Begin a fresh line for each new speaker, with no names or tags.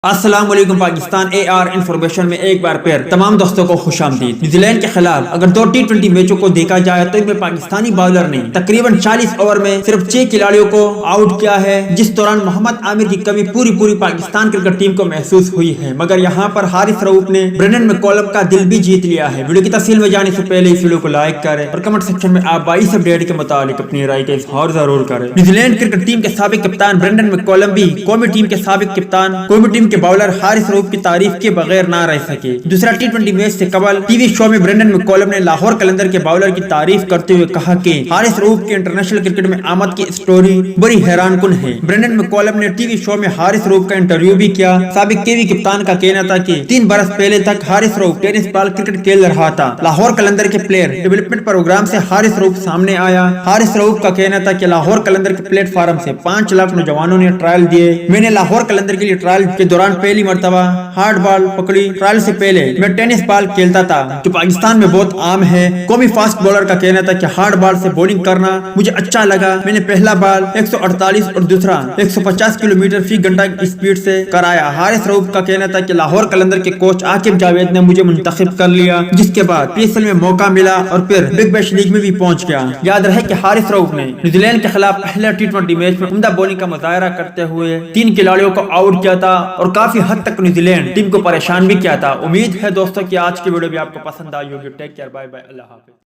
السلام علیکم پاکستان اے are information میں ایک بار پھر تمام دوستوں کو خوش آمدید۔ نیوزی لینڈ کے خلاف اگر دو ٹی20 میچوں کو دیکھا جائے تو ان میں پاکستانی باولر نے تقریباً 40 اوور میں صرف 6 کھلاڑیوں کو آؤٹ کیا ہے، جس دوران محمد عامر کی کمی پوری پاکستان کرکٹ ٹیم کو محسوس ہوئی ہے، مگر یہاں پر حارث رؤف نے برینڈن میکولم کا دل بھی جیت لیا ہے۔ ویڈیو کی تفصیل میں جانے سے پہلے اس ویڈیو کو لائک کریں اور کمنٹ سیکشن میں آپ بائی اپڈیٹ کے متعلق اپنی رائے کا اظہار ضرور کریں۔ نیوزی لینڈ کرکٹ ٹیم کے سابق کپتان برینڈن میکولم بھی قومی ٹیم کے سابق کپتان قومی ٹیم کے باولر حارث رؤف کی تعریف کے بغیر نہ رہ سکے۔ دوسرا ٹی20 میچ سے قبل ٹی وی شو میں برینڈن میکولم نے لاہور قلندر کے باولر کی تعریف کرتے ہوئے کہا کہ حارث رؤف کی انٹرنیشنل کرکٹ میں آمد کی سٹوری بڑی حیران کن ہے۔ برینڈن میکولم نے ٹی وی شو میں حارث رؤف کا انٹرویو بھی کیا۔ سابق کے وی کپتان کا کہنا تھا کہ 3 برس پہلے تک حارث رؤف ٹینس بال کرکٹ کھیل رہا تھا۔ لاہور قلندر کے پلیئر ڈیولپمنٹ پروگرام سے حارث رؤف سامنے آیا۔ حارث رؤف کا کہنا تھا کہ لاہور قلندر کے پلیٹ فارم سے 5 لاکھ نوجوانوں نے ٹرائل دیے۔ میں نے لاہور قلندر کے لیے ٹرائل کے دوران پہلی مرتبہ ہارڈ بال پکڑی۔ ٹرائل سے پہلے میں ٹینس بال کھیلتا تھا جو پاکستان میں بہت عام ہے۔ قومی فاسٹ بولر کا کہنا تھا کہ ہارڈ بال سے بولنگ کرنا مجھے اچھا لگا۔ میں نے پہلا بال 148 اور دوسرا 150 کلومیٹر فی گھنٹہ کی سپیڈ سے کرایا۔ حارث رؤف کا کہنا تھا کہ لاہور قلندر کے کوچ عاقب جاوید نے مجھے منتخب کر لیا، جس کے بعد پی ایس ایل میں موقع ملا اور پھر بگ بیش لیگ میں بھی پہنچ گیا۔ یاد رہے کہ حارث رؤف نے نیوزی لینڈ کے خلاف پہلا ٹی20 میچ میں عمدہ بولنگ کا مظاہرہ کرتے ہوئے 3 کھلاڑیوں کو آؤٹ کیا تھا اور کافی حد تک نیوزی لینڈ ٹیم کو پریشان بھی کیا تھا۔ امید ہے دوستوں کہ آج کی ویڈیو بھی آپ کو پسند آئی ہوگی۔ ٹیک کیئر، بائے بائے، اللہ حافظ۔